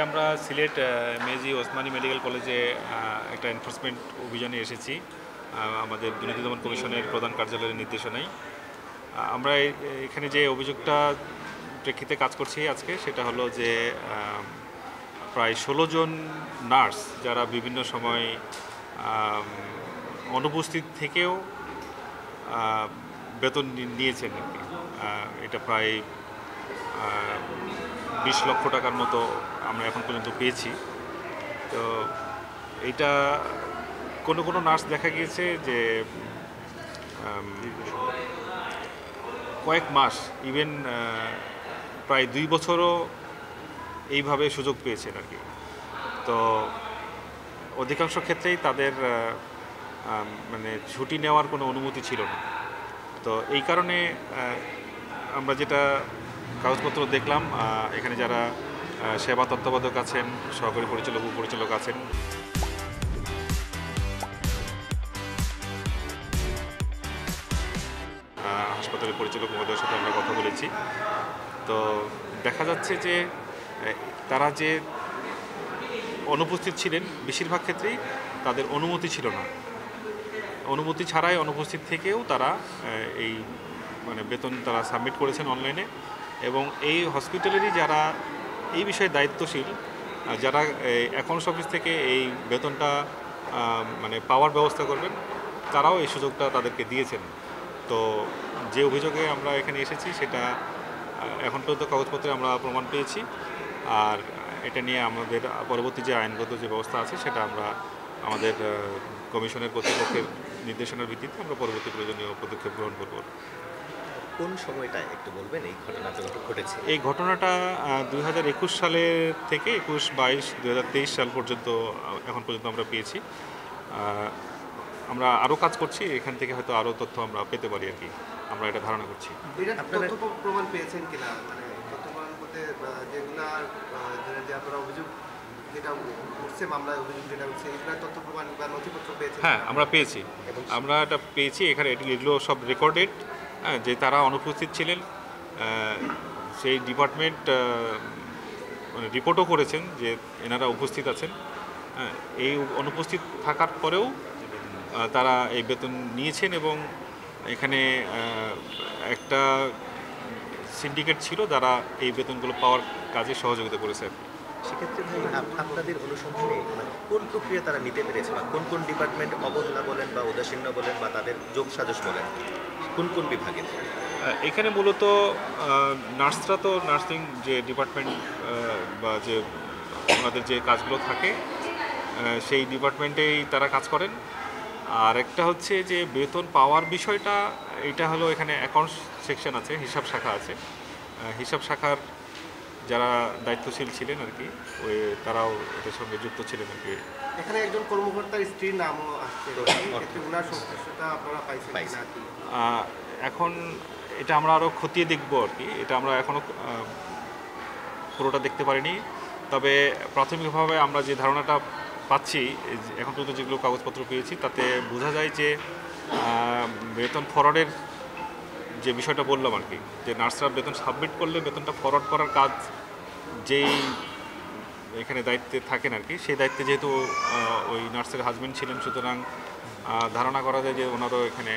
আমরা সিলেট মেজি ওসমানী মেডিকেল কলেজে একটা এনফোর্সমেন্ট অভিযানে এসেছি আমাদের দুর্নীতি দমন কমিশনের প্রধান কার্যালয়ের নির্দেশনায়। আমরা এখানে যে অভিযোগটা প্রেক্ষিতে কাজ করছি আজকে সেটা হলো যে প্রায় 16 জন নার্স যারা বিভিন্ন সময় অনুপস্থিত থেকেও বেতন নিয়েছেন আর কি। এটা প্রায় 20 লক্ষ টাকার মতো আমরা এখন পর্যন্ত পেয়েছি। তো এইটা কোনো কোনো নার্স দেখা গিয়েছে যে কয়েক মাস ইভেন প্রায় 2 বছরও এইভাবে সুযোগ পেয়েছেন আর কি। তো অধিকাংশ ক্ষেত্রেই তাদের মানে ছুটি নেওয়ার কোনো অনুমতি ছিল না। তো এই কারণে আমরা যেটা কাগজপত্র দেখলাম, এখানে যারা সেবা তত্ত্বাবধায়ক আছেন, সহকারী পরিচালক উপপরিচালক আছেন, হাসপাতালের পরিচালক মহোদয়ের সাথে আমরা কথা বলেছি। তো দেখা যাচ্ছে যে তারা যে অনুপস্থিত ছিলেন বেশিরভাগ ক্ষেত্রেই তাদের অনুমতি ছিল না। অনুমতি ছাড়াই অনুপস্থিত থেকেও তারা এই মানে বেতন তারা সাবমিট করেছেন অনলাইনে। এবং এই হসপিটালেরই যারা এই বিষয়ে দায়িত্বশীল, যারা অ্যাকাউন্টস অফিস থেকে এই বেতনটা মানে পাওয়ার ব্যবস্থা করবেন, তারাও এই সুযোগটা তাদেরকে দিয়েছেন। তো যে অভিযোগে আমরা এখানে এসেছি সেটা এখন পর্যন্ত কাগজপত্রে আমরা প্রমাণ পেয়েছি। আর এটা নিয়ে আমাদের পরবর্তী যে আইনগত যে ব্যবস্থা আছে সেটা আমরা আমাদের কমিশনের কর্তৃপক্ষের নির্দেশনার ভিত্তিতে আমরা পরবর্তী প্রয়োজনীয় পদক্ষেপ গ্রহণ করব। কোন সময়টা একটু বলবেন এই ঘটনাটা ঘটেছে? এই ঘটনাটা 2021 সালের থেকে 21, 22, 2023 সাল পর্যন্ত এখন পর্যন্ত আমরা পেয়েছি। আমরা আরও কাজ করছি, এখান থেকে হয়তো আরও তথ্য আমরা পেতে পারি আর কি, আমরা এটা ধারণা করছি। তথ্য প্রমাণ পেয়েছেন কিনা, মানে তথ্য প্রমাণ বলতে যেগুলা যে আপনারা অভিযোগ যেটা উঠছে, মামলায় অভিযোগ যেটা উঠছে, এগুলা তথ্য প্রমাণ বা নথিপত্র পেয়েছেন? হ্যাঁ, আমরা পেয়েছি, আমরা এটা পেয়েছি। এখানে এগুলো সব রেকর্ডেড, যে তারা অনুপস্থিত ছিলেন। সেই ডিপার্টমেন্ট মানে রিপোর্টও করেছেন যে এনারা উপস্থিত আছেন। এই অনুপস্থিত থাকার পরেও তারা এই বেতন নিয়েছেন। এবং এখানে একটা সিন্ডিকেট ছিল যারা এই বেতনগুলো পাওয়ার কাজে সহযোগিতা করেছে। সেক্ষেত্রে আপনাদের অনুসন্ধানে কোন প্রক্রিয়া তারা নিতে পেরেছে, বা কোন কোন ডিপার্টমেন্ট অবহেলা বলেন বা উদাসীন্য বলেন বা তাদের যোগ সাজস বলেন, কোন কোন বিভাগে? এখানে মূলত নার্সরা তো নার্সিং যে ডিপার্টমেন্ট বা যে ওনাদের যে কাজগুলো থাকে সেই ডিপার্টমেন্টেই তারা কাজ করেন। আর একটা হচ্ছে যে বেতন পাওয়ার বিষয়টা, এটা হলো এখানে অ্যাকাউন্টস সেকশন আছে, হিসাব শাখা আছে। হিসাব শাখার যারা দায়িত্বশীল ছিলেন আর কি, তারাও এটার সঙ্গে যুক্ত ছিলেন আর কি। এখানে একজন কর্মকর্তার স্ত্রীর নামও আসছে, ওনার সংশ্লিষ্টতা আপনারা পাইছেন কিনা? এখন এটা আমরা আরও খতিয়ে দেখব আর কি, এটা আমরা এখনও পুরোটা দেখতে পারিনি। তবে প্রাথমিকভাবে আমরা যে ধারণাটা পাচ্ছি, এখন পর্যন্ত যেগুলো কাগজপত্র পেয়েছি তাতে বোঝা যায় যে বেতন ফরওয়ার্ডের যে বিষয়টা বললাম আর কি, যে নার্সরা বেতন সাবমিট করলে বেতনটা ফরওয়ার্ড করার কাজ যেই এখানে দায়িত্বে থাকেন আর কি, সেই দায়িত্বে যেহেতু ওই নার্সের হাজবেন্ড ছিলেন, সুতরাং ধারণা করা যায় যে ওনারও এখানে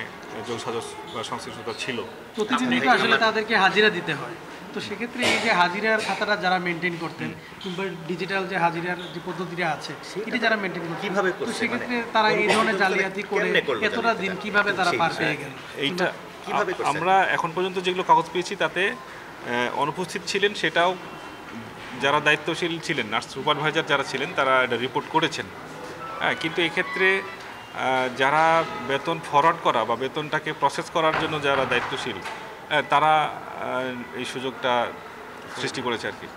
যোগসাজশ বা সংশ্লিষ্টতা ছিল। প্রতিদিন আসলে তাদেরকে হাজিরা দিতে হয়। তো সেক্ষেত্রে এই যে হাজিরার খাতাটা যারা মেনটেন করতেন, কিংবা ডিজিটাল যে হাজিরার যে পদ্ধতিটা আছে এটি যারা মেনটেন করতেন, কিভাবে তো সেক্ষেত্রে তারা এই ধরনের জালিয়াতি করে এতটা দিন কিভাবে তারা পার পেয়ে গেল? এইটা আমরা এখন পর্যন্ত যেগুলো কাগজ পেয়েছি তাতে অনুপস্থিত ছিলেন, সেটাও যারা দায়িত্বশীল ছিলেন, নার্স সুপারভাইজার যারা ছিলেন, তারা এটা রিপোর্ট করেছেন। হ্যাঁ, কিন্তু এক্ষেত্রে যারা বেতন ফরওয়ার্ড করা বা বেতনটাকে প্রসেস করার জন্য যারা দায়িত্বশীল, তারা এই সুযোগটা সৃষ্টি করেছে আর কি।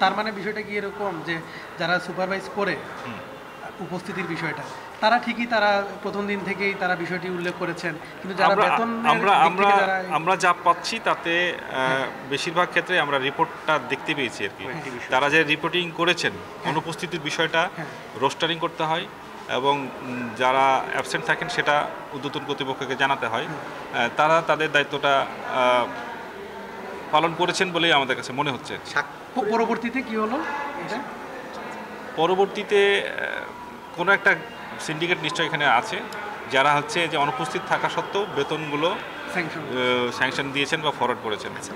তার মানে বিষয়টা কি এরকম যে যারা সুপারভাইজ করে উপস্থিতির বিষয়টা, তারা ঠিকই তারা প্রথম দিন থেকেই তারা বিষয়টি উল্লেখ করেছেন, কিন্তু যারা বেতন আমরা যা পাচ্ছি তাতে বেশিরভাগ ক্ষেত্রে আমরা রিপোর্টটা দেখতে পেয়েছি আর কি। তারা যে রিপোর্টিং করেছেন, অনুপস্থিতির বিষয়টা রোস্টারিং করতে হয় এবং যারা অ্যাবসেন্ট থাকেন সেটা ঊর্ধ্বতন কর্তৃপক্ষকে জানাতে হয়। তারা তাদের দায়িত্বটা পালন করেছেন বলেই আমাদের কাছে মনে হচ্ছে। পরবর্তীতে কি হলো এটা? পরবর্তীতে কোনো একটা সিন্ডিকেট নিশ্চয়ই এখানে আছে, যারা হচ্ছে যে অনুপস্থিত থাকা সত্ত্বেও বেতনগুলো স্যাংশন স্যাংশন দিয়েছেন বা ফরওয়ার্ড করেছেন। আচ্ছা